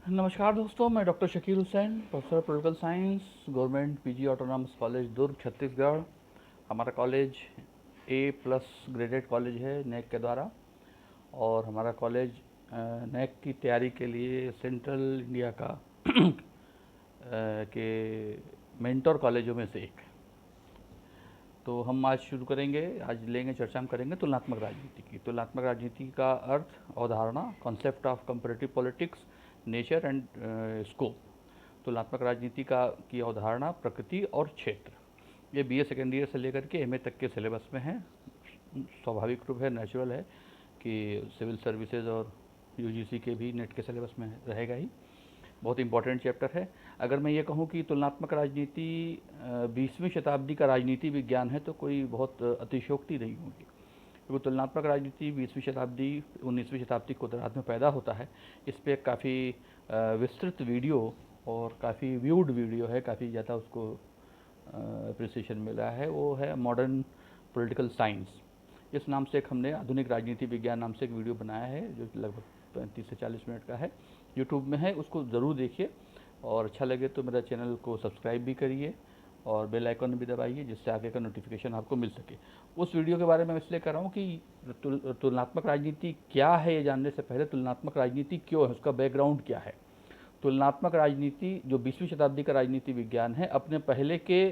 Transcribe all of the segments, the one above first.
नमस्कार दोस्तों, मैं doctor Shakeel Hussain, professor political science, government PG autonomous college Durg Chhattisgarh. हमारा कॉलेज A+ ग्रेडेड कॉलेज है नेक के द्वारा, और हमारा कॉलेज नेक की तैयारी के लिए सेंट्रल इंडिया का के मेंटर कॉलेजों में से एक है। तो हम आज शुरू करेंगे, आज लेंगे चर्चा हम करेंगे तुलनात्मक राजनीति की। तुलनात्मक राजनीति का अर्थ, अवधारणा, concept of comparative politics, nature and scope. तुलनात्मक राजनीति का की अवधारणा, प्रकृति और क्षेत्र। ये BA सेकेंड ईयर से लेकर के MA तक के सिलेबस में है। स्वाभाविक रूप है, नेचुरल है कि सिविल सर्विसेज और UGC के भी नेट के सिलेबस में रहेगा ही। बहुत इंपॉर्टेंट चैप्टर है। अगर मैं ये कहूँ कि तुलनात्मक राजनीति 20वीं शताब्दी का राजनीति विज्ञान है तो कोई बहुत अतिशयोक्ति नहीं होगी, क्योंकि तुलनात्मक राजनीति 20वीं शताब्दी 19वीं शताब्दी के उत्तरार्ध में पैदा होता है। इस पर काफ़ी विस्तृत वीडियो और काफ़ी व्यूड वीडियो है, काफ़ी ज़्यादा उसको अप्रिसिएशन मिला है। वो है मॉडर्न पॉलिटिकल साइंस। इस नाम से एक हमने आधुनिक राजनीति विज्ञान नाम से एक वीडियो बनाया है, जो लगभग 35 से 40 मिनट का है, यूट्यूब में है। उसको ज़रूर देखिए, और अच्छा लगे तो मेरा चैनल को सब्सक्राइब भी करिए और बेल आइकन भी दबाइए, जिससे आगे का नोटिफिकेशन आपको मिल सके। उस वीडियो के बारे में मैं इसलिए कर रहा हूँ कि तुलनात्मक राजनीति क्या है ये जानने से पहले तुलनात्मक राजनीति क्यों है, उसका बैकग्राउंड क्या है। तुलनात्मक राजनीति जो 20वीं शताब्दी का राजनीति विज्ञान है, अपने पहले के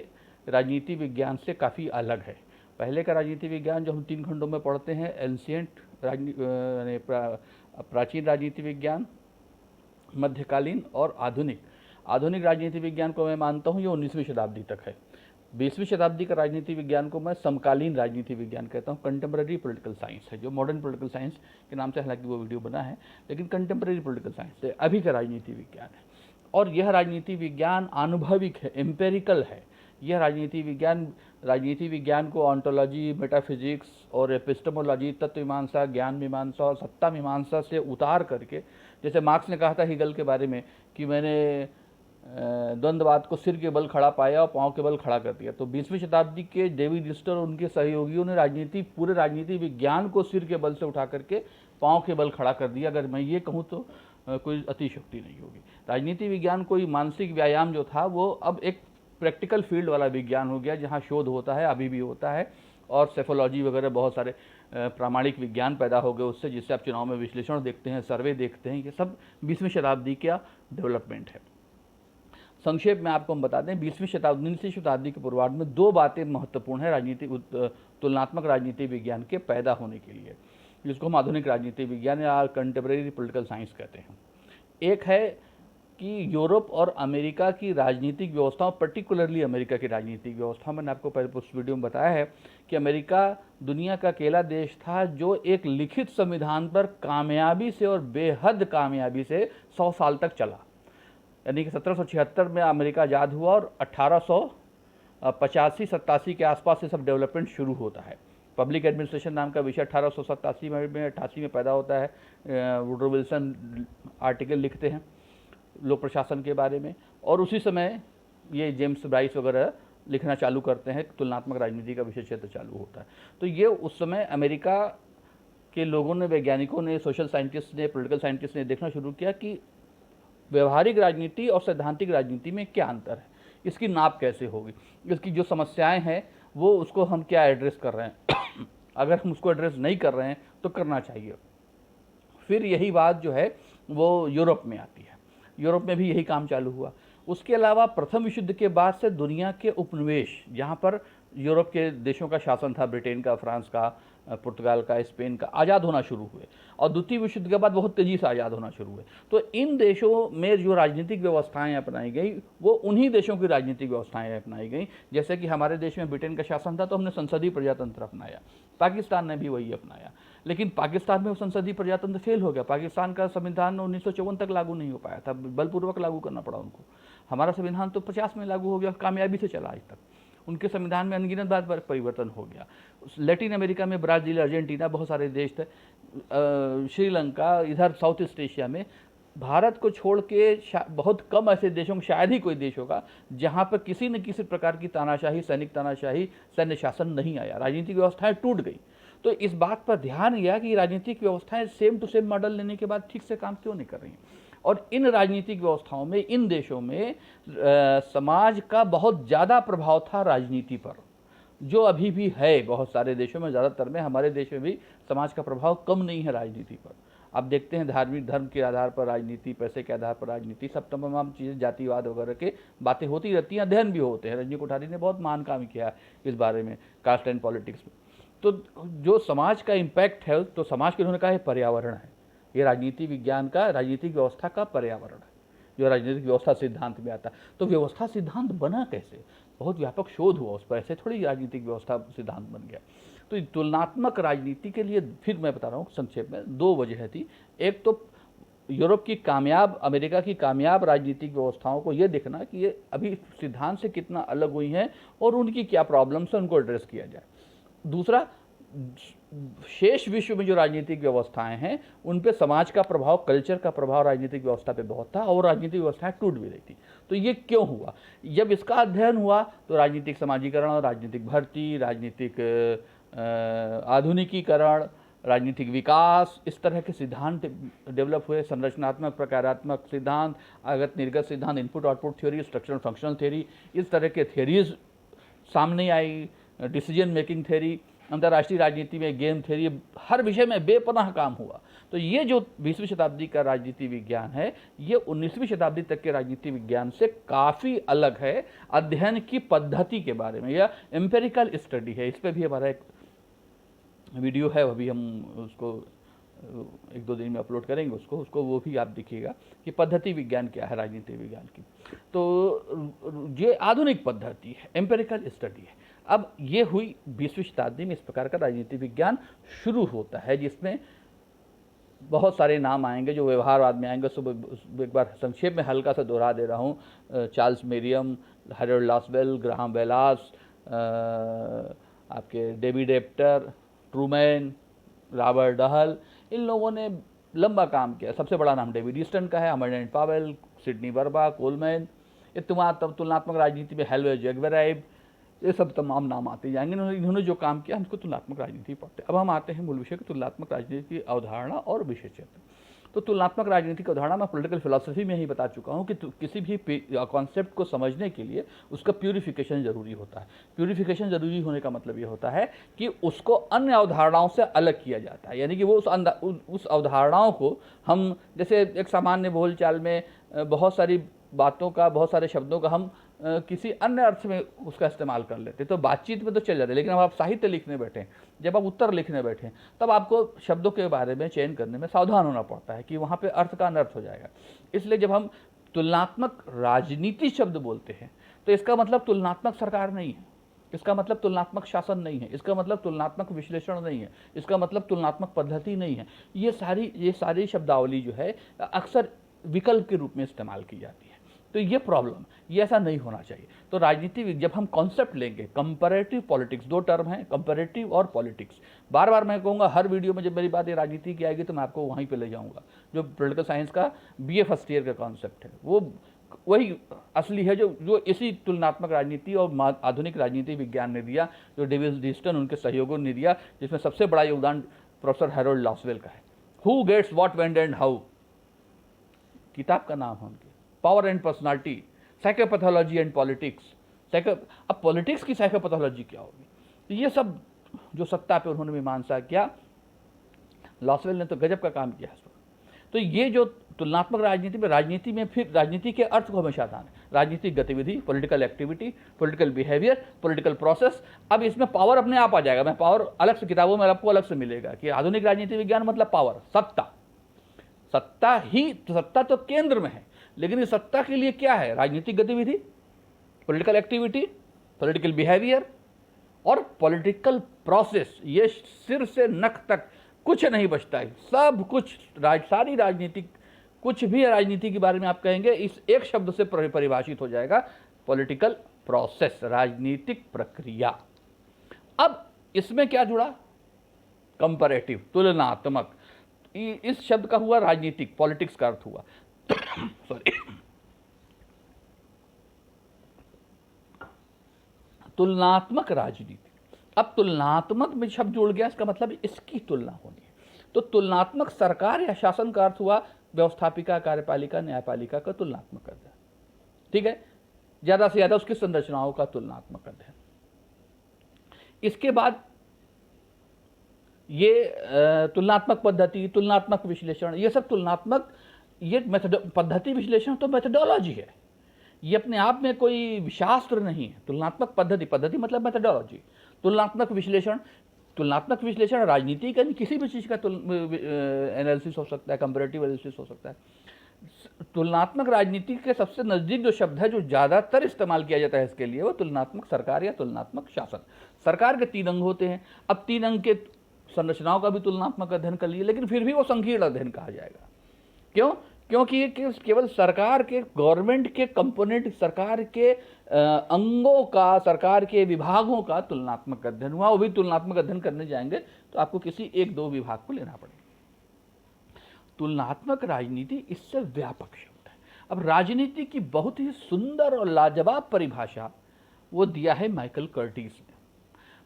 राजनीति विज्ञान से काफ़ी अलग है। पहले का राजनीति विज्ञान जो हम 3 खंडों में पढ़ते हैं, एंशिएंट प्राचीन राजनीति विज्ञान, मध्यकालीन और आधुनिक। आधुनिक राजनीति विज्ञान को मैं मानता हूँ ये 19वीं शताब्दी तक है। 20वीं शताब्दी का राजनीति विज्ञान को मैं समकालीन राजनीति विज्ञान कहता हूँ। कंटेम्प्रेरी पॉलिटिकल साइंस है, जो मॉडर्न पॉलिटिकल साइंस के नाम से हालांकि वो वीडियो बना है, लेकिन कंटेम्प्रेरी पॉलिटिकल साइंस है, अभी का राजनीति विज्ञान है। और यह राजनीति विज्ञान आनुभविक है, एम्पेरिकल है। यह राजनीति विज्ञान को ऑन्टोलॉजी, मेटाफिजिक्स और एपिस्टेमोलॉजी, तत्व मीमांसा, ज्ञान मीमांसा और सत्ता मीमांसा से उतार करके, जैसे मार्क्स ने कहा था हीगल के बारे में कि मैंने द्वंद्ववाद को सिर के बल खड़ा पाया और पांव के बल खड़ा कर दिया। तो 20वीं शताब्दी के डेविड लिस्टर और उनके सहयोगियों ने पूरे राजनीति विज्ञान को सिर के बल से उठा करके पांव के बल खड़ा कर दिया। अगर मैं ये कहूँ तो कोई अतिशयोक्ति नहीं होगी। राजनीति विज्ञान कोई मानसिक व्यायाम जो था वो अब एक प्रैक्टिकल फील्ड वाला विज्ञान हो गया, जहाँ शोध होता है, अभी भी होता है, और सेफोलॉजी वगैरह बहुत सारे प्रामाणिक विज्ञान पैदा हो गए उससे, जिससे आप चुनाव में विश्लेषण देखते हैं, सर्वे देखते हैं। ये सब 20वीं शताब्दी का डेवलपमेंट है। संक्षेप में आपको हम बता दें, 19वीं शताब्दी के पूर्वार्ध में 2 बातें महत्वपूर्ण है तुलनात्मक राजनीति विज्ञान के पैदा होने के लिए, जिसको हम आधुनिक राजनीति विज्ञान या कंटेम्प्रेरी पॉलिटिकल साइंस कहते हैं। एक है कि यूरोप और अमेरिका की राजनीतिक व्यवस्थाओं, पर्टिकुलरली अमेरिका की राजनीतिक व्यवस्था, मैंने आपको पहले उस वीडियो में बताया है कि अमेरिका दुनिया का अकेला देश था जो एक लिखित संविधान पर कामयाबी से और बेहद कामयाबी से 100 साल तक चला। यानी कि 1776 में अमेरिका आज़ाद हुआ और 1885-87 के आसपास से सब डेवलपमेंट शुरू होता है। पब्लिक एडमिनिस्ट्रेशन नाम का विषय 1887 में 88 में पैदा होता है। वुडरो विल्सन आर्टिकल लिखते हैं लोक प्रशासन के बारे में, और उसी समय ये जेम्स ब्राइस वगैरह लिखना चालू करते हैं, तुलनात्मक राजनीति का विषय क्षेत्र चालू होता है। तो ये उस समय अमेरिका के लोगों ने, वैज्ञानिकों ने, सोशल साइंटिस्ट ने, पॉलिटिकल साइंटिस्ट ने देखना शुरू किया कि व्यवहारिक राजनीति और सैद्धांतिक राजनीति में क्या अंतर है, इसकी नाप कैसे होगी, इसकी जो समस्याएं हैं वो उसको हम क्या एड्रेस कर रहे हैं अगर हम उसको एड्रेस नहीं कर रहे हैं तो करना चाहिए। फिर यही बात जो है वो यूरोप में आती है। यूरोप में भी यही काम चालू हुआ। उसके अलावा प्रथम विश्व युद्ध के बाद से दुनिया के उपनिवेश, जहाँ पर यूरोप के देशों का शासन था, ब्रिटेन का, फ्रांस का, पुर्तगाल का, स्पेन का, आज़ाद होना शुरू हुए, और द्वितीय विश्व युद्ध के बाद बहुत तेज़ी से आज़ाद होना शुरू हुए। तो इन देशों में जो राजनीतिक व्यवस्थाएं अपनाई गई वो उन्हीं देशों की राजनीतिक व्यवस्थाएं अपनाई गई। जैसे कि हमारे देश में ब्रिटेन का शासन था तो हमने संसदीय प्रजातंत्र अपनाया, पाकिस्तान ने भी वही अपनाया, लेकिन पाकिस्तान में वो संसदीय प्रजातंत्र फेल हो गया। पाकिस्तान का संविधान 1954 तक लागू नहीं हो पाया था, बलपूर्वक लागू करना पड़ा उनको। हमारा संविधान तो 50 में लागू हो गया, कामयाबी से चला आज तक। उनके संविधान में अनगिनत बार परिवर्तन हो गया। लैटिन अमेरिका में ब्राज़ील, अर्जेंटीना, बहुत सारे देश थे, श्रीलंका, इधर साउथ ईस्ट एशिया में, भारत को छोड़ के बहुत कम ऐसे देशों में शायद ही कोई देश होगा जहाँ पर किसी न किसी प्रकार की तानाशाही, सैनिक तानाशाही, सैन्य शासन नहीं आया, राजनीतिक व्यवस्थाएं टूट गई। तो इस बात पर ध्यान गया कि राजनीतिक व्यवस्थाएं सेम टू सेम मॉडल लेने के बाद ठीक से काम क्यों नहीं कर रही हैं। और इन राजनीतिक व्यवस्थाओं में, इन देशों में समाज का बहुत ज़्यादा प्रभाव था राजनीति पर, जो अभी भी है बहुत सारे देशों में, ज़्यादातर में। हमारे देश में भी समाज का प्रभाव कम नहीं है राजनीति पर। आप देखते हैं धार्मिक, धर्म के आधार पर राजनीति, पैसे के आधार पर राजनीति, सब तमाम चीज़ें, जातिवाद वगैरह के बातें होती रहती हैं, अध्ययन भी होते हैं। रजनी कोठारी ने बहुत महान काम किया इस बारे में, कास्ट एंड पॉलिटिक्स में। तो जो समाज का इम्पैक्ट है, तो समाज के उन्होंने कहा है पर्यावरण है, ये राजनीति विज्ञान का, राजनीतिक व्यवस्था का पर्यावरण है, जो राजनीतिक व्यवस्था सिद्धांत में आता है। तो व्यवस्था सिद्धांत बना कैसे? बहुत व्यापक शोध हुआ उस पर, ऐसे थोड़ी राजनीतिक व्यवस्था सिद्धांत बन गया। तो तुलनात्मक राजनीति के लिए फिर मैं बता रहा हूँ संक्षेप में, दो वजह थी। एक तो यूरोप की कामयाब, अमेरिका की कामयाब राजनीतिक व्यवस्थाओं को ये देखना कि ये अभी सिद्धांत से कितना अलग हुई हैं और उनकी क्या प्रॉब्लम्स है, उनको एड्रेस किया जाए। दूसरा, शेष विश्व में जो राजनीतिक व्यवस्थाएं हैं उन पे समाज का प्रभाव, कल्चर का प्रभाव राजनीतिक व्यवस्था पे बहुत था और राजनीतिक व्यवस्थाएं टूट भी रही थी। तो ये क्यों हुआ? जब इसका अध्ययन हुआ तो राजनीतिक समाजीकरण, राजनीतिक भर्ती, राजनीतिक आधुनिकीकरण, राजनीतिक विकास, इस तरह के सिद्धांत डेवलप हुए। संरचनात्मक प्रकारात्मक सिद्धांत, आगत निर्गत सिद्धांत, input output theory, structural functional theory, इस तरह के थ्योरीज सामने आई। डिसीजन मेकिंग थ्योरी, अंतर्राष्ट्रीय राजनीति में गेम थ्योरी, हर विषय में बेपनाह काम हुआ। तो ये जो 20वीं शताब्दी का राजनीति विज्ञान है, ये 19वीं शताब्दी तक के राजनीति विज्ञान से काफ़ी अलग है अध्ययन की पद्धति के बारे में। यह एम्पेरिकल स्टडी है। इस पर भी हमारा एक वीडियो है, अभी हम उसको 1-2 दिन में अपलोड करेंगे उसको वो भी आप देखिएगा कि पद्धति विज्ञान क्या है राजनीति विज्ञान की। तो ये आधुनिक पद्धति है, एम्पेरिकल स्टडी है। अब ये हुई 20वीं शताब्दी में, इस प्रकार का राजनीति विज्ञान शुरू होता है, जिसमें बहुत सारे नाम आएंगे जो व्यवहारवाद में आएंगे। सुबह एक बार संक्षेप में हल्का सा दोहरा दे रहा हूँ। Charles Merriam, Harold Lasswell, Graham Wallas, आपके David Apter, Truman, Robert Dahl, इन लोगों ने लंबा काम किया। सबसे बड़ा नाम डेविड ईस्टन का है, अमरनेंट पावेल, सिडनी बर्बा, कोलमैन, ये तुलनात्मक राजनीति में हेल्वे जैगवेराइब, ये सब तमाम नाम आते जाएंगे। इन्होंने जो काम किया, हमको तुलनात्मक राजनीति पढ़ते। अब हम आते हैं मूल विषय की, तुलनात्मक राजनीति की अवधारणा और विषय क्षेत्र। तो तुलनात्मक राजनीति की अवधारणा मैं पॉलिटिकल फिलॉसफी में ही बता चुका हूँ कि किसी भी कॉन्सेप्ट को समझने के लिए उसका प्यूरिफिकेशन जरूरी होता है। प्यूरिफिकेशन जरूरी होने का मतलब ये होता है कि उसको अन्य अवधारणाओं से अलग किया जाता है। यानी कि वो उस अवधारणाओं को हम, जैसे एक सामान्य बोलचाल में बहुत सारी बातों का, बहुत सारे शब्दों का हम किसी अन्य अर्थ में उसका इस्तेमाल कर लेते, तो बातचीत में तो चल जाते, लेकिन अब आप साहित्य लिखने बैठे, जब आप उत्तर लिखने बैठे, तब आपको शब्दों के बारे में चयन करने में सावधान होना पड़ता है कि वहाँ पे अर्थ का अनर्थ हो जाएगा। इसलिए जब हम तुलनात्मक राजनीति शब्द बोलते हैं तो इसका मतलब तुलनात्मक सरकार नहीं है, इसका मतलब तुलनात्मक शासन नहीं है, इसका मतलब तुलनात्मक विश्लेषण नहीं है, इसका मतलब तुलनात्मक पद्धति नहीं है। ये सारी शब्दावली जो है अक्सर विकल्प के रूप में इस्तेमाल की जाती है। तो ये प्रॉब्लम, ये ऐसा नहीं होना चाहिए। तो राजनीति, जब हम कॉन्सेप्ट लेंगे, कंपैरेटिव पॉलिटिक्स, 2 टर्म हैं, कंपैरेटिव और पॉलिटिक्स। बार बार मैं कहूँगा, हर वीडियो में जब मेरी बात ये राजनीति की आएगी तो मैं आपको वहीं पे ले जाऊँगा। जो पॉलिटिकल साइंस का BA फर्स्ट ईयर का कॉन्सेप्ट है, वो वही असली है जो इसी तुलनात्मक राजनीति और आधुनिक राजनीति विज्ञान ने दिया, जो डेविड ईस्टन उनके सहयोगों ने दिया, जिसमें सबसे बड़ा योगदान प्रोफेसर हैरोल्ड लॉसवेल का है। Who gets what, when and how, किताब का नाम है उनकी। Power and personality, psychopathology and politics. अब पॉलिटिक्स की साइकोपैथोलॉजी क्या होगी? तो ये सब जो सत्ता पे उन्होंने मीमांसा किया, लॉसवेल ने तो गजब का काम किया। तो ये जो तुलनात्मक राजनीति में फिर राजनीति के अर्थ को हमेशा आसान है। राजनीतिक गतिविधि, political activity, political behaviour, political process. अब इसमें पावर अपने आप आ जाएगा। मैं पावर अलग से किताबों में आपको अलग से मिलेगा कि आधुनिक राजनीति विज्ञान मतलब पावर, सत्ता तो केंद्र में है, लेकिन इस सत्ता के लिए क्या है? राजनीतिक गतिविधि, पॉलिटिकल एक्टिविटी, पॉलिटिकल बिहेवियर और पॉलिटिकल प्रोसेस। ये सिर से नख तक कुछ नहीं बचता है, सब कुछ सारी राजनीतिक, कुछ भी राजनीति के बारे में आप कहेंगे इस एक शब्द से परिभाषित हो जाएगा, पॉलिटिकल प्रोसेस, राजनीतिक प्रक्रिया। अब इसमें क्या जुड़ा? कंपैरेटिव, तुलनात्मक। इस शब्द का हुआ राजनीतिक, पॉलिटिक्स का अर्थ हुआ सॉरी, तुलनात्मक राजनीति। अब तुलनात्मक में शब्द जुड़ गया, इसका मतलब इसकी तुलना होनी है। तो तुलनात्मक सरकार या शासन का अर्थ हुआ व्यवस्थापिका, कार्यपालिका, न्यायपालिका का तुलनात्मक अध्ययन। ठीक है, ज़्यादा से ज़्यादा उसकी संरचनाओं का तुलनात्मक अध्ययन। इसके बाद ये तुलनात्मक पद्धति, तुलनात्मक विश्लेषण, ये सब तुलनात्मक, ये पद्धति विश्लेषण तो मेथडोलॉजी है, ये अपने आप में कोई शास्त्र नहीं है। तुलनात्मक पद्धति, पद्धति मतलब मेथडोलॉजी। तुलनात्मक विश्लेषण राजनीति का नहीं, किसी भी चीज़ का एनालिसिस हो सकता है, कंपैरेटिव एनालिसिस हो सकता है। तुलनात्मक राजनीति के सबसे नज़दीक जो शब्द है, जो ज़्यादातर इस्तेमाल किया जाता है इसके लिए, वो तुलनात्मक सरकार या तुलनात्मक शासन। सरकार के 3 अंग होते हैं। अब 3 अंग के संरचनाओं का भी तुलनात्मक अध्ययन कर लिए, लेकिन फिर भी वो संकीर्ण अध्ययन कहा जाएगा। क्यों? क्योंकि ये केवल सरकार के, गवर्नमेंट के कंपोनेंट, सरकार के अंगों का, सरकार के विभागों का तुलनात्मक अध्ययन हुआ। वो भी तुलनात्मक अध्ययन करने जाएंगे तो आपको किसी 1-2 विभाग को लेना पड़ेगा। तुलनात्मक राजनीति इससे व्यापक शब्द है। अब राजनीति की बहुत ही सुंदर और लाजवाब परिभाषा वो दिया है माइकल कर्टिस ने।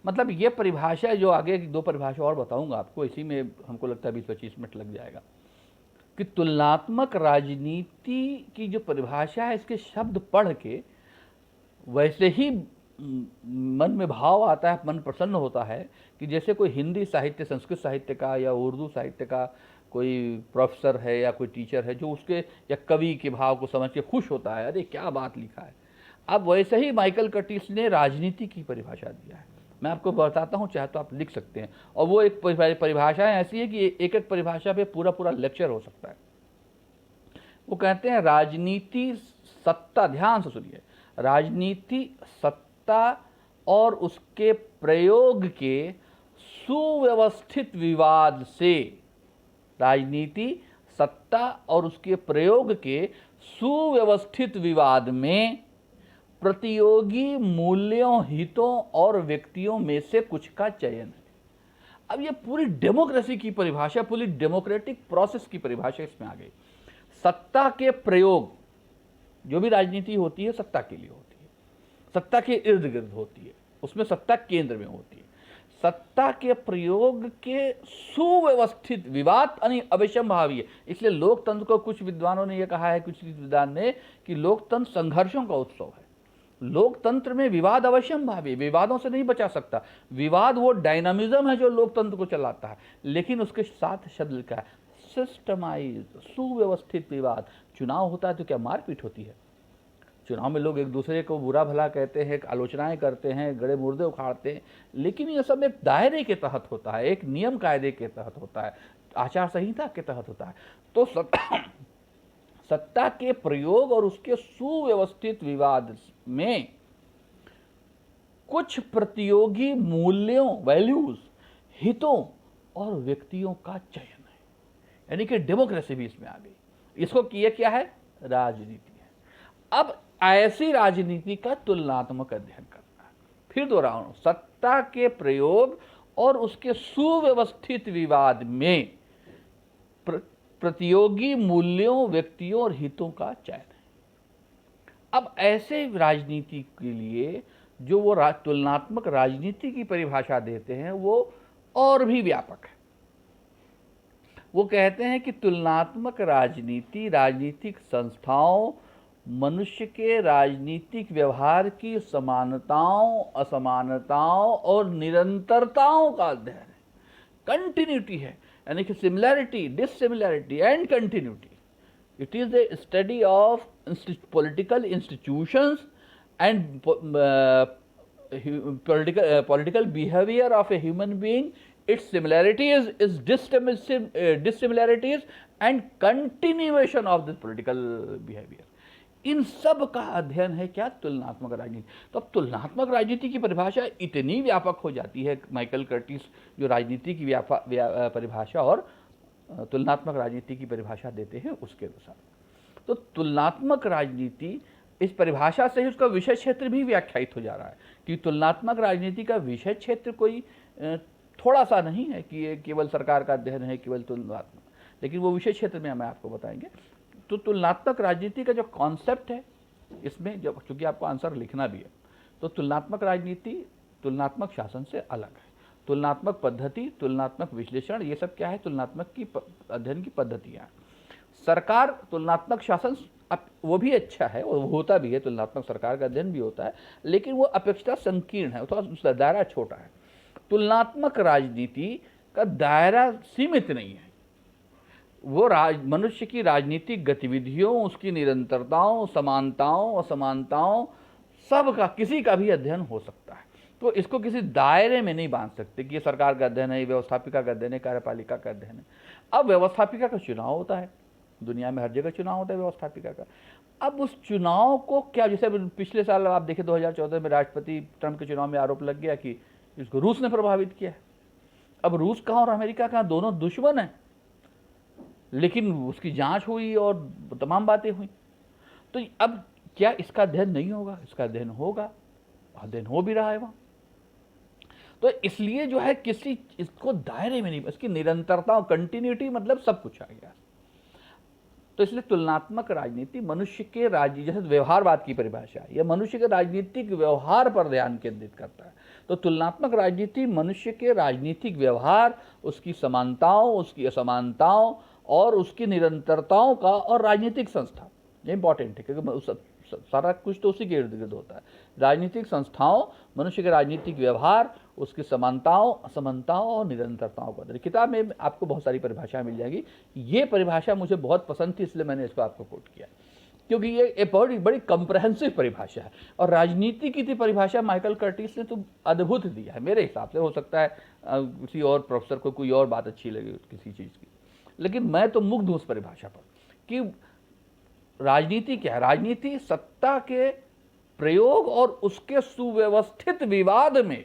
मतलब ये परिभाषा, जो आगे 2 परिभाषा और बताऊंगा आपको, इसी में हमको लगता है 20-25 मिनट लग जाएगा, कि तुलनात्मक राजनीति की जो परिभाषा है, इसके शब्द पढ़ के वैसे ही मन में भाव आता है, मन प्रसन्न होता है कि जैसे कोई हिंदी साहित्य, संस्कृत साहित्य का या उर्दू साहित्य का कोई प्रोफेसर है या कोई टीचर है, जो उसके या कवि के भाव को समझ के खुश होता है, अरे क्या बात लिखा है। अब वैसे ही माइकल कर्टिस ने राजनीति की परिभाषा दिया है। मैं आपको बताता हूँ, चाहे तो आप लिख सकते हैं। और वो एक परिभाषा ऐसी है कि एक परिभाषा पे पूरा लेक्चर हो सकता है। वो कहते हैं राजनीति सत्ता, ध्यान से सुनिए, राजनीति सत्ता और उसके प्रयोग के सुव्यवस्थित विवाद से, राजनीति सत्ता और उसके प्रयोग के सुव्यवस्थित विवाद में प्रतियोगी मूल्यों, हितों और व्यक्तियों में से कुछ का चयन है। अब ये पूरी डेमोक्रेसी की परिभाषा, पूरी डेमोक्रेटिक प्रोसेस की परिभाषा इसमें आ गई। सत्ता के प्रयोग, जो भी राजनीति होती है सत्ता के लिए होती है, सत्ता के इर्द गिर्द होती है, उसमें सत्ता केंद्र में होती है। सत्ता के प्रयोग के सुव्यवस्थित विवाद यानी अवश्यंभावी है। इसलिए लोकतंत्र को कुछ विद्वानों ने यह कहा है, कुछ विद्वान ने, कि लोकतंत्र संघर्षों का उत्सव है। लोकतंत्र में विवाद अवश्यंभावी, विवादों से नहीं बचा सकता। विवाद वो डायनामिज्म है जो लोकतंत्र को चलाता है, लेकिन उसके साथ शब्द लिखा है सिस्टमाइज, सुव्यवस्थित विवाद। चुनाव होता है तो क्या मारपीट होती है? चुनाव में लोग एक दूसरे को बुरा भला कहते हैं, आलोचनाएं करते हैं, गड़े मुर्दे उखाड़ते हैं, लेकिन ये सब एक दायरे के तहत होता है, एक नियम कायदे के तहत होता है, आचार संहिता के तहत होता है। तो सत्ता के प्रयोग और उसके सुव्यवस्थित विवाद में कुछ प्रतियोगी मूल्यों, वैल्यूज, हितों और व्यक्तियों का चयन है। यानी कि डेमोक्रेसी भी इसमें आ गई। इसको किया क्या है? राजनीति है। अब ऐसी राजनीति का तुलनात्मक अध्ययन करना है। फिर दोहराऊं, सत्ता के प्रयोग और उसके सुव्यवस्थित विवाद में प्रतियोगी मूल्यों, व्यक्तियों और हितों का चयन है। अब ऐसे राजनीति के लिए जो वो तुलनात्मक राजनीति की परिभाषा देते हैं, वो और भी व्यापक है। वो कहते हैं कि तुलनात्मक राजनीति राजनीतिक संस्थाओं, मनुष्य के राजनीतिक व्यवहार की समानताओं, असमानताओं और निरंतरताओं का अध्ययन है। कंटिन्यूटी है, यानी कि similarity, dissimilarity and continuity. It is a study of political institutions and political behavior of a human being, its similarities, its dissimilarities and continuation of this political behavior. इन सब का अध्ययन है क्या? तुलनात्मक राजनीति। तो अब तुलनात्मक राजनीति की परिभाषा इतनी व्यापक हो जाती है, माइकल कर्टिस जो राजनीति की परिभाषा और तुलनात्मक राजनीति की परिभाषा देते हैं उसके अनुसार। तो तुलनात्मक राजनीति, इस परिभाषा से ही उसका विषय क्षेत्र भी व्याख्यायित हो जा रहा है कि तुलनात्मक राजनीति का विषय क्षेत्र कोई थोड़ा सा नहीं है कि ये केवल सरकार का अध्ययन है, केवल तुलनात्मक, लेकिन वो विषय क्षेत्र में हमें आपको बताएंगे। तो तुलनात्मक राजनीति का जो कॉन्सेप्ट है, इसमें जब चूंकि आपको आंसर लिखना भी है, तो तुलनात्मक राजनीति तुलनात्मक शासन से अलग है। तुलनात्मक पद्धति, तुलनात्मक विश्लेषण, ये सब क्या है? तुलनात्मक की अध्ययन की पद्धतियाँ। सरकार तुलनात्मक शासन वो भी अच्छा है, वो होता भी है, तुलनात्मक सरकार का अध्ययन भी होता है, लेकिन वो अपेक्षाकृत संकीर्ण है, थोड़ा उसका दायरा छोटा है। तुलनात्मक राजनीति का दायरा सीमित नहीं है, वो मनुष्य की राजनीतिक गतिविधियों, उसकी निरंतरताओं, समानताओं, असमानताओं, सब का, किसी का भी अध्ययन हो सकता है। तो इसको किसी दायरे में नहीं बांध सकते कि ये सरकार का अध्ययन है, व्यवस्थापिका का अध्ययन है, कार्यपालिका का अध्ययन है। अब व्यवस्थापिका का चुनाव होता है, दुनिया में हर जगह चुनाव होता है व्यवस्थापिका का। अब उस चुनाव को क्या, जैसे पिछले साल आप देखें 2014 में राष्ट्रपति ट्रंप के चुनाव में आरोप लग गया कि इसको रूस ने प्रभावित किया है। अब रूस कहाँ और अमेरिका कहाँ, दोनों दुश्मन हैं, लेकिन उसकी जांच हुई और तमाम बातें हुई। तो अब क्या इसका अध्ययन नहीं होगा? इसका अध्ययन होगा, अध्ययन हो भी रहा है वहाँ। तो इसलिए जो है किसी इसको दायरे में नहीं, इसकी निरंतरता और कंटिन्यूटी मतलब सब कुछ आ गया। तो इसलिए तुलनात्मक राजनीति मनुष्य के जैसे व्यवहारवाद की परिभाषा है, यह मनुष्य के राजनीतिक व्यवहार पर ध्यान केंद्रित करता है। तो तुलनात्मक राजनीति मनुष्य के राजनीतिक व्यवहार, उसकी समानताओं, उसकी असमानताओं और उसकी निरंतरताओं का, और राजनीतिक संस्था, ये इंपॉर्टेंट है क्योंकि सारा कुछ तो उसी के इर्द गिर्द होता है। राजनीतिक संस्थाओं, मनुष्य के राजनीतिक व्यवहार, उसकी समानताओं, असमानताओं और निरंतरताओं का। किताब में आपको बहुत सारी परिभाषा मिल जाएगी। ये परिभाषा मुझे बहुत पसंद थी, इसलिए मैंने इसको आपको कोट किया, क्योंकि ये एक बड़ी बड़ी कंप्रहेंसिव परिभाषा है। और राजनीति की थी परिभाषा माइकल कर्टिस ने तो अद्भुत दिया है मेरे हिसाब से। हो सकता है किसी और प्रोफेसर को कोई और बात अच्छी लगे किसी चीज़ की, लेकिन मैं तो मुग्ध हूँ उस परिभाषा पर कि राजनीति क्या है। राजनीति सत्ता के प्रयोग और उसके सुव्यवस्थित विवाद में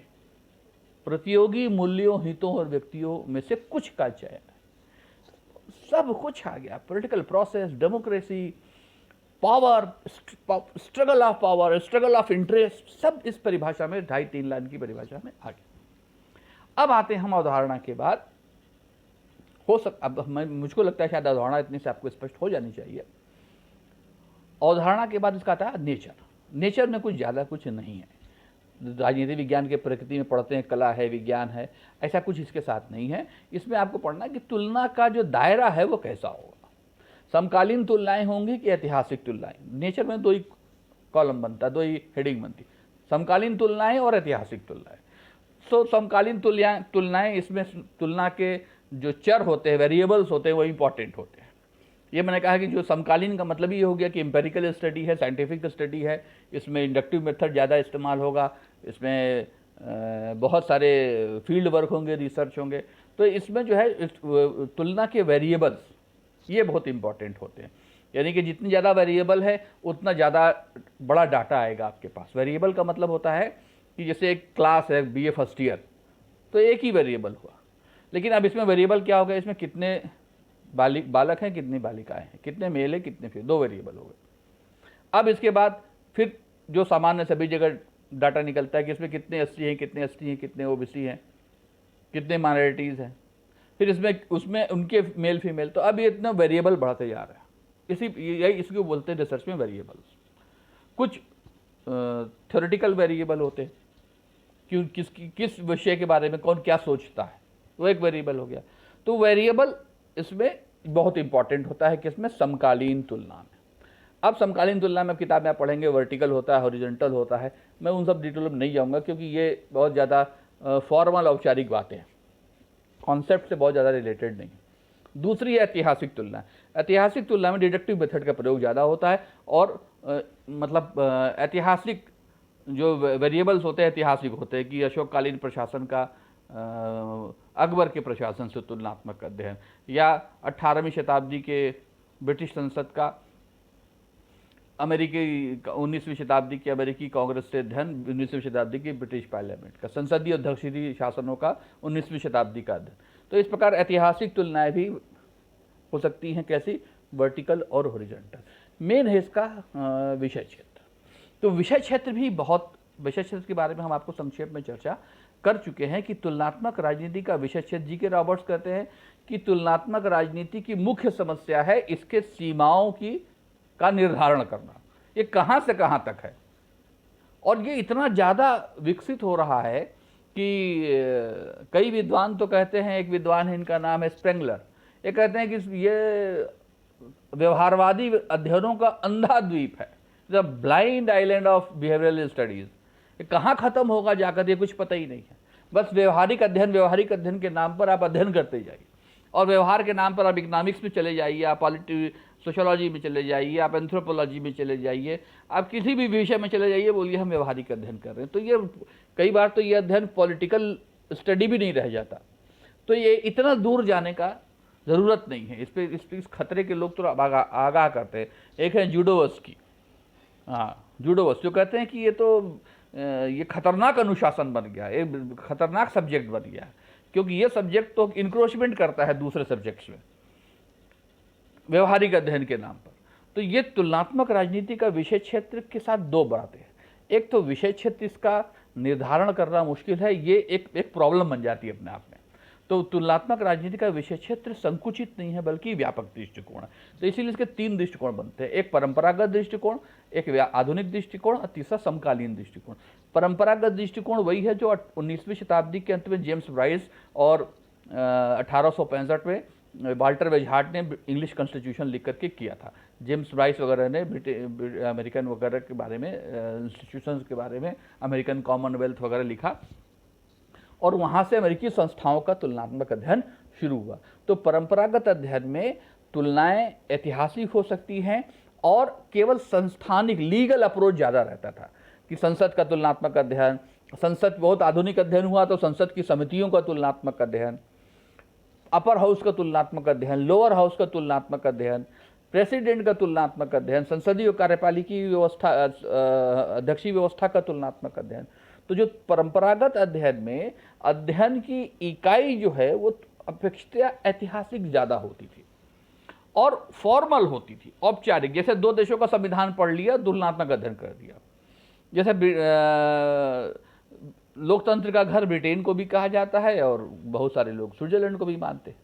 प्रतियोगी मूल्यों, हितों और व्यक्तियों में से कुछ का चयन है। सब कुछ आ गया, political process, democracy, power, struggle of power, struggle of interest, सब इस परिभाषा में 2.5-3 लाइन की परिभाषा में आ गया। अब आते हैं हम अवधारणा के बाद। अब मुझको लगता है शायद अवधारणा इतने से आपको स्पष्ट हो जानी चाहिए। अवधारणा के बाद इसका आता है नेचर। नेचर में कुछ ज़्यादा कुछ नहीं है। राजनीति विज्ञान के प्रकृति में पढ़ते हैं, कला है, विज्ञान है, ऐसा कुछ इसके साथ नहीं है। इसमें आपको पढ़ना है कि तुलना का जो दायरा है वो कैसा होगा। समकालीन तुलनाएं होंगी कि ऐतिहासिक तुलनाएं। नेचर में 2 ही कॉलम बनता है, 2 ही हेडिंग बनती, समकालीन तुलनाएं और ऐतिहासिक तुलनाएं। सो समकालीन तुलनाएं, इसमें तुलना के जो चर होते हैं, वेरिएबल्स होते हैं, वो इंपॉर्टेंट होते हैं। ये मैंने कहा कि जो समकालीन का मतलब ये हो गया कि एम्पेरिकल स्टडी है, साइंटिफिक स्टडी है, इसमें इंडक्टिव मेथड ज़्यादा इस्तेमाल होगा, इसमें बहुत सारे फील्ड वर्क होंगे, रिसर्च होंगे। तो इसमें जो है तुलना के वेरिएबल्स ये बहुत इंपॉर्टेंट होते हैं। यानी कि जितनी ज़्यादा वेरिएबल है उतना ज़्यादा बड़ा डाटा आएगा आपके पास। वेरिएबल का मतलब होता है कि जैसे एक क्लास है BA फर्स्ट ईयर, तो एक ही वेरिएबल हुआ, लेकिन अब इसमें वेरिएबल क्या हो गया, इसमें कितने बालक हैं, कितनी बालिकाएं हैं, कितने मेल है, कितने फीमेल, 2 वेरिएबल हो गए। अब इसके बाद फिर जो सामान्य सभी जगह डाटा निकलता है कि इसमें कितने SC हैं, कितने ST हैं, कितने OBC हैं, कितने माइनॉरिटीज़ हैं, फिर इसमें उसमें उनके मेल फीमेल। तो अब ये इतना वेरिएबल बढ़ते जा रहा है। इसको बोलते हैं रिसर्च में वेरिएबल्स। कुछ थ्योरेटिकल वेरिएबल होते हैं कि किस विषय के बारे में कौन क्या सोचता है, वो एक वेरिएबल हो गया। तो वेरिएबल इसमें बहुत इंपॉर्टेंट होता है, किसमें, समकालीन तुलना में। अब समकालीन तुलना में किताब में आप पढ़ेंगे वर्टिकल होता है, हॉरिजॉन्टल होता है। मैं उन सब डिटेल में नहीं जाऊंगा क्योंकि ये बहुत ज़्यादा फॉर्मल औपचारिक बातें हैं, कॉन्सेप्ट से बहुत ज़्यादा रिलेटेड नहीं। दूसरी है ऐतिहासिक तुलना। ऐतिहासिक तुलना में डिडक्टिव मेथड का प्रयोग ज़्यादा होता है और मतलब ऐतिहासिक जो वेरिएबल्स होते हैं ऐतिहासिक होते हैं कि अशोककालीन प्रशासन का अकबर के प्रशासन से तुलनात्मक अध्ययन, या 18वीं शताब्दी के ब्रिटिश संसद का अमेरिकी 19वीं शताब्दी की अमेरिकी कांग्रेस से अध्ययन, 19वीं शताब्दी की ब्रिटिश पार्लियामेंट का संसदीय अध्यक्षीय शासनों का 19वीं शताब्दी का अध्ययन। तो इस प्रकार ऐतिहासिक तुलनाएं भी हो सकती हैं, कैसी, वर्टिकल और हॉरिजॉन्टल। मेन है इसका विषय क्षेत्र। तो विषय क्षेत्र भी बहुत, विषय क्षेत्र के बारे में हम आपको संक्षेप में चर्चा कर चुके हैं कि तुलनात्मक राजनीति का विषय क्षेत्र, जी के रॉबर्ट्स कहते हैं कि तुलनात्मक राजनीति की मुख्य समस्या है इसके सीमाओं का निर्धारण करना, ये कहाँ से कहाँ तक है। और ये इतना ज़्यादा विकसित हो रहा है कि कई विद्वान तो कहते हैं, एक विद्वान है इनका नाम है स्प्रेंगलर, ये कहते हैं कि ये व्यवहारवादी अध्ययनों का अंधा द्वीप है, the blind island of behavioural studies. ये कहाँ खत्म होगा जाकर ये कुछ पता ही नहीं है। बस व्यवहारिक अध्ययन के नाम पर आप अध्ययन करते जाइए, और व्यवहार के नाम पर आप इकोनॉमिक्स में चले जाइए, आप सोशोलॉजी में चले जाइए, आप एंथ्रोपोलॉजी में चले जाइए, आप किसी भी विषय में चले जाइए, बोलिए हम व्यवहारिक अध्ययन कर रहे हैं। तो ये कई बार तो ये अध्ययन पॉलिटिकल स्टडी भी नहीं रह जाता। तो ये इतना दूर जाने का ज़रूरत नहीं है। इस खतरे के लोग तो आगाह करते हैं। एक है जूडोवस्की, जूडोवस्की, जो कहते हैं कि ये खतरनाक अनुशासन बन गया, एक खतरनाक सब्जेक्ट बन गया, क्योंकि ये सब्जेक्ट तो इंक्रोचमेंट करता है दूसरे सब्जेक्ट्स में व्यवहारिक अध्ययन के नाम पर। तो ये तुलनात्मक राजनीति का विषय क्षेत्र के साथ दो बातें हैं। एक तो विषय क्षेत्र इसका निर्धारण करना मुश्किल है, ये एक प्रॉब्लम बन जाती है अपने आप में। तो तुलनात्मक राजनीति का विषय क्षेत्र संकुचित नहीं है बल्कि व्यापक दृष्टिकोण है। तो इसीलिए इसके तीन दृष्टिकोण बनते हैं, एक परंपरागत दृष्टिकोण, एक आधुनिक दृष्टिकोण और तीसरा समकालीन दृष्टिकोण। परंपरागत दृष्टिकोण वही है जो 19वीं शताब्दी के अंत में जेम्स ब्राइस और 1865 में वाल्टर वेजहार्ट ने इंग्लिश कॉन्स्टिट्यूशन लिख करके किया था। जेम्स ब्राइस वगैरह ने अमेरिकन वगैरह के बारे में, इंस्टीट्यूशंस के बारे में, अमेरिकन कॉमनवेल्थ वगैरह लिखा, और वहाँ से अमेरिकी संस्थाओं का तुलनात्मक अध्ययन शुरू हुआ। तो परंपरागत अध्ययन में तुलनाएं ऐतिहासिक हो सकती हैं और केवल संस्थानिक लीगल अप्रोच ज़्यादा रहता था कि संसद का तुलनात्मक अध्ययन, संसद बहुत आधुनिक अध्ययन हुआ तो संसद की समितियों का तुलनात्मक अध्ययन, अपर हाउस का तुलनात्मक अध्ययन, लोअर हाउस का तुलनात्मक अध्ययन, प्रेसिडेंट का तुलनात्मक अध्ययन, संसदीय कार्यपालिकी व्यवस्था, अध्यक्षीय व्यवस्था का तुलनात्मक अध्ययन। तो जो परंपरागत अध्ययन में अध्ययन की इकाई जो है वो अपेक्षित ऐतिहासिक ज़्यादा होती थी और फॉर्मल होती थी, औपचारिक। जैसे दो देशों का संविधान पढ़ लिया, तुलनात्मक अध्ययन कर दिया। जैसे लोकतंत्र का घर ब्रिटेन को भी कहा जाता है और बहुत सारे लोग स्विट्जरलैंड को भी मानते हैं।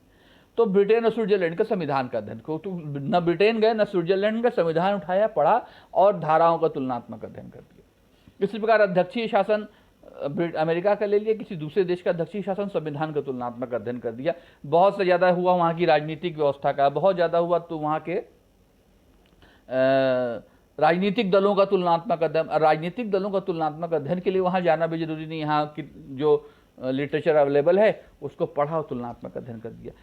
तो ब्रिटेन और स्विट्जरलैंड के संविधान का अध्ययन को, तो न ब्रिटेन गए न स्विट्जरलैंड का संविधान उठाया, पढ़ा और धाराओं का तुलनात्मक अध्ययन कर दिया। इसी प्रकार अध्यक्षीय शासन अमेरिका का ले लिया, किसी दूसरे देश का अध्यक्षीय शासन, संविधान का तुलनात्मक अध्ययन कर दिया। बहुत से ज़्यादा हुआ वहाँ की राजनीतिक व्यवस्था का, बहुत ज़्यादा हुआ तो वहाँ के राजनीतिक दलों का तुलनात्मक अध्ययन। राजनीतिक दलों का तुलनात्मक अध्ययन के लिए वहाँ जाना भी जरूरी नहीं, यहाँ की जो लिटरेचर अवेलेबल है उसको पढ़ा और तुलनात्मक अध्ययन कर दिया।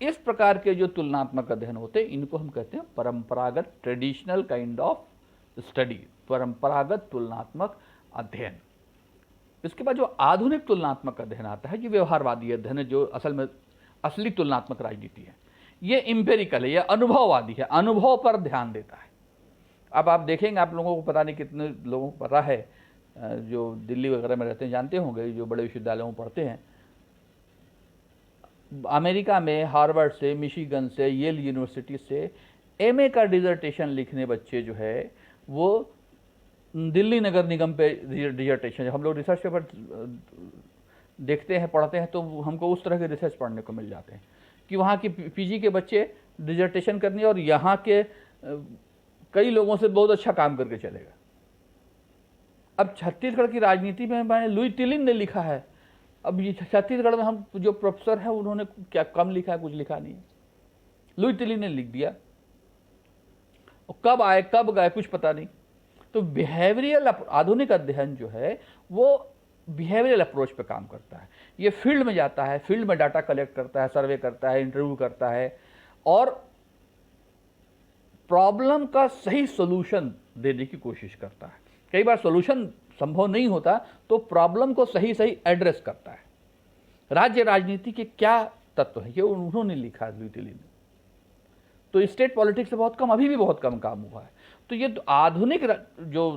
इस प्रकार के जो तुलनात्मक अध्ययन होते हैं इनको हम कहते हैं परंपरागत, ट्रेडिशनल काइंड ऑफ स्टडी, परंपरागत तुलनात्मक अध्ययन। इसके बाद जो आधुनिक तुलनात्मक अध्ययन आता है, ये व्यवहारवादी अध्ययन है, जो असल में असली तुलनात्मक राजनीति है। ये इम्पेरिकल है, यह अनुभववादी है, अनुभव पर ध्यान देता है। अब आप देखेंगे, आप लोगों को पता नहीं कितने लोगों को पता है, जो दिल्ली वगैरह में रहते हैं जानते होंगे, जो बड़े विश्वविद्यालयों में पढ़ते हैं, अमेरिका में हार्वर्ड से, मिशिगन से, येल यूनिवर्सिटी से एमए का डिजर्टेशन लिखने बच्चे जो है वो दिल्ली नगर निगम पे डिजर्टेशन, हम लोग रिसर्च पेपर देखते हैं, पढ़ते हैं, तो हमको उस तरह के रिसर्च पढ़ने को मिल जाते हैं कि वहाँ की पीजी के बच्चे डिजर्टेशन करने और यहाँ के कई लोगों से बहुत अच्छा काम करके चलेगा। अब छत्तीसगढ़ की राजनीति में मैंने लुई टिलिन ने लिखा है। अब ये छत्तीसगढ़ में हम जो प्रोफेसर हैं उन्होंने क्या कम लिखा है, कुछ लिखा नहीं है। लुई टिलिन ने लिख दिया, कब आए कब गए कुछ पता नहीं। तो बिहेवियरल आधुनिक अध्ययन जो है वो बिहेवियरल अप्रोच पे काम करता है। ये फील्ड में जाता है, फील्ड में डाटा कलेक्ट करता है, सर्वे करता है, इंटरव्यू करता है और प्रॉब्लम का सही सोल्यूशन देने की कोशिश करता है। कई बार सोल्यूशन संभव नहीं होता तो प्रॉब्लम को सही सही एड्रेस करता है। राज्य राजनीति के क्या तत्व है ये उन्होंने लिखा है लुई टिलिन ने। तो स्टेट पॉलिटिक्स से बहुत कम, अभी भी बहुत कम काम हुआ है। तो ये आधुनिक जो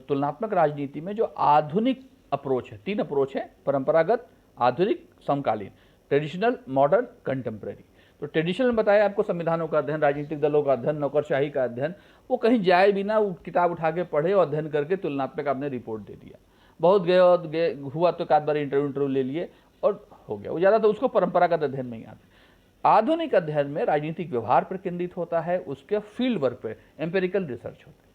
तुलनात्मक राजनीति में जो आधुनिक अप्रोच है, तीन अप्रोच है, परंपरागत, आधुनिक, समकालीन, ट्रेडिशनल, मॉडर्न, कंटेम्प्रेरी। तो ट्रेडिशनल बताया आपको संविधानों का अध्ययन, राजनीतिक दलों का अध्ययन, नौकरशाही का अध्ययन, वो कहीं जाए बिना वो किताब उठा के पढ़े और अध्ययन करके तुलनात्मक आपने रिपोर्ट दे दिया। बहुत गए हुआ तो एक आध बार इंटरव्यू ले लिए और हो गया, वो ज़्यादा तो उसको परंपरागत अध्ययन में ही आते। आधुनिक अध्ययन में राजनीतिक व्यवहार पर केंद्रित होता है, उसके फील्ड वर्क पे एम्पेरिकल रिसर्च होता है।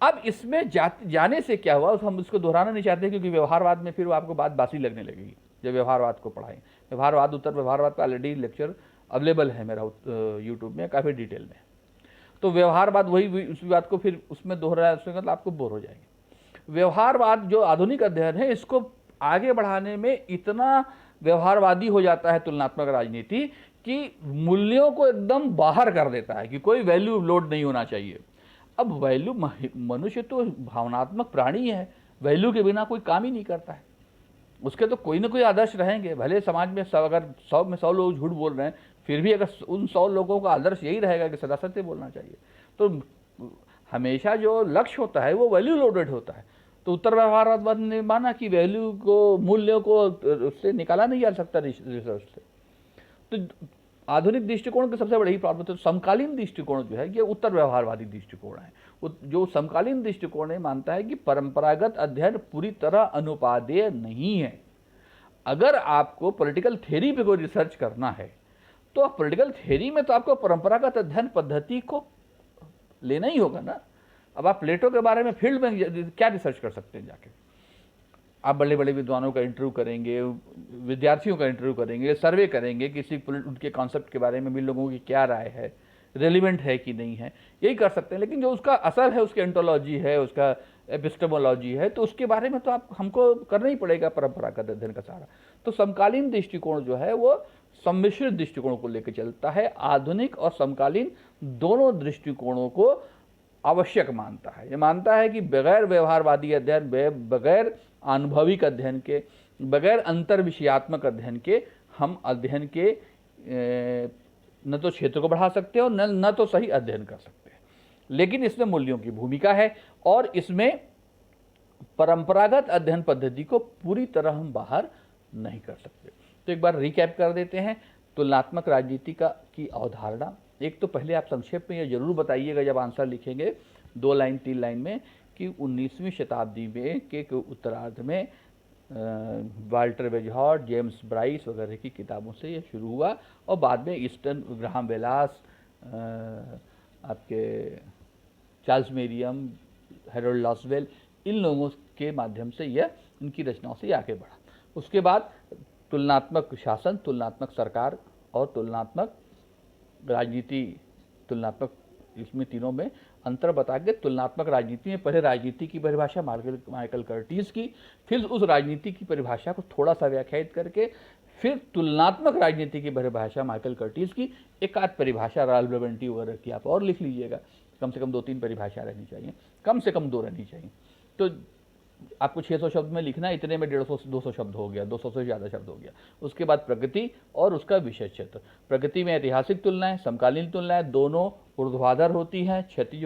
अब इसमें जाने से क्या हुआ हम उसको दोहराना नहीं चाहते क्योंकि व्यवहारवाद में फिर वो आपको बात बासी लगने लगेगी जब व्यवहारवाद को पढ़ाएं। व्यवहारवाद, उत्तर व्यवहारवाद का ऑलरेडी लेक्चर अवेलेबल है मेरा यूट्यूब में काफ़ी डिटेल में। तो व्यवहारवाद वही उस बात को फिर उसमें दोहराया, उसमें मतलब आपको बोर हो जाएंगे। व्यवहारवाद जो आधुनिक अध्ययन है, इसको आगे बढ़ाने में इतना व्यवहारवादी हो जाता है तुलनात्मक राजनीति कि मूल्यों को एकदम बाहर कर देता है कि कोई वैल्यू लोड नहीं होना चाहिए। अब वैल्यू, मनुष्य तो भावनात्मक प्राणी है, वैल्यू के बिना कोई काम ही नहीं करता है। उसके तो कोई ना कोई आदर्श रहेंगे, भले समाज में अगर 100 में 100 लोग झूठ बोल रहे हैं, फिर भी अगर उन 100 लोगों का आदर्श यही रहेगा कि सदा सत्य बोलना चाहिए, तो हमेशा जो लक्ष्य होता है वो वैल्यू लोडेड होता है। तो उत्तर व्यवहारवाद ने माना कि वैल्यू को, मूल्यों को उससे निकाला नहीं जा सकता रिसर्च से। तो आधुनिक दृष्टिकोण की सबसे बड़ी प्रॉब्लम, तो समकालीन दृष्टिकोण जो है ये उत्तर व्यवहारवादी दृष्टिकोण है। जो समकालीन दृष्टिकोण है मानता है कि परंपरागत अध्ययन पूरी तरह अनुपादेय नहीं है। अगर आपको पॉलिटिकल थ्योरी पे कोई रिसर्च करना है तो पॉलिटिकल थ्योरी में तो आपको परंपरागत अध्ययन पद्धति को लेना ही होगा ना। अब आप प्लेटो के बारे में फील्ड में क्या रिसर्च कर सकते हैं जाके? आप बड़े बड़े विद्वानों का इंटरव्यू करेंगे, विद्यार्थियों का इंटरव्यू करेंगे, सर्वे करेंगे, किसी उनके कॉन्सेप्ट के बारे में भी लोगों की क्या राय है, रेलिवेंट है कि नहीं है, यही कर सकते हैं। लेकिन जो उसका असल है, उसकी एंटोलॉजी है, उसका एपिस्टेमोलॉजी है, तो उसके बारे में तो आप हमको करना ही पड़ेगा परंपरागत अध्ययन का सारा। तो समकालीन दृष्टिकोण जो है वो सम्मिश्रित दृष्टिकोण को लेकर चलता है, आधुनिक और समकालीन दोनों दृष्टिकोणों को आवश्यक मानता है। ये मानता है कि बगैर व्यवहारवादी अध्ययन, बगैर अनुभविक अध्ययन के, बगैर अंतर्विषयात्मक अध्ययन के हम अध्ययन के न तो क्षेत्र को बढ़ा सकते हैं और न तो सही अध्ययन कर सकते हैं। लेकिन इसमें मूल्यों की भूमिका है और इसमें परंपरागत अध्ययन पद्धति को पूरी तरह हम बाहर नहीं कर सकते। तो एक बार रिकैप कर देते हैं तुलनात्मक राजनीति की अवधारणा। एक तो पहले आप संक्षेप में ये जरूर बताइएगा जब आंसर लिखेंगे 2 लाइन 3 लाइन में कि 19वीं शताब्दी में के उत्तरार्ध में वाल्टर वेजहॉर्ट, जेम्स ब्राइस वगैरह की किताबों से ये शुरू हुआ और बाद में ईस्टर्न, ग्राहम बेलास, आपके चार्ल्स मेरियम, हेरोल्ड लॉसवेल, इन लोगों के माध्यम से यह, इनकी रचनाओं से आगे बढ़ा। उसके बाद तुलनात्मक शासन, तुलनात्मक सरकार और तुलनात्मक राजनीति, तुलनात्मक, इसमें तीनों में अंतर बता के तुलनात्मक राजनीति में पहले राजनीति की परिभाषा माइकल कर्टिस की, फिर उस राजनीति की परिभाषा को थोड़ा सा व्याख्यायित करके फिर तुलनात्मक राजनीति की परिभाषा माइकल कर्टिस की, एक आध परिभाषा राल्फ ब्रबेंटी वगैरह की आप और लिख लीजिएगा। कम से कम 2-3 परिभाषा रहनी चाहिए, कम से कम 2 रहनी चाहिए। तो आपको 600 शब्द में लिखना है, इतने में 150-200 शब्द हो गया, 200 से ज़्यादा शब्द हो गया। उसके बाद प्रगति और उसका विषय क्षेत्र। प्रगति में ऐतिहासिक तुलनाएं, समकालीन तुलनाएं दोनों ऊर्ध्वाधर होती हैं, क्षैतिज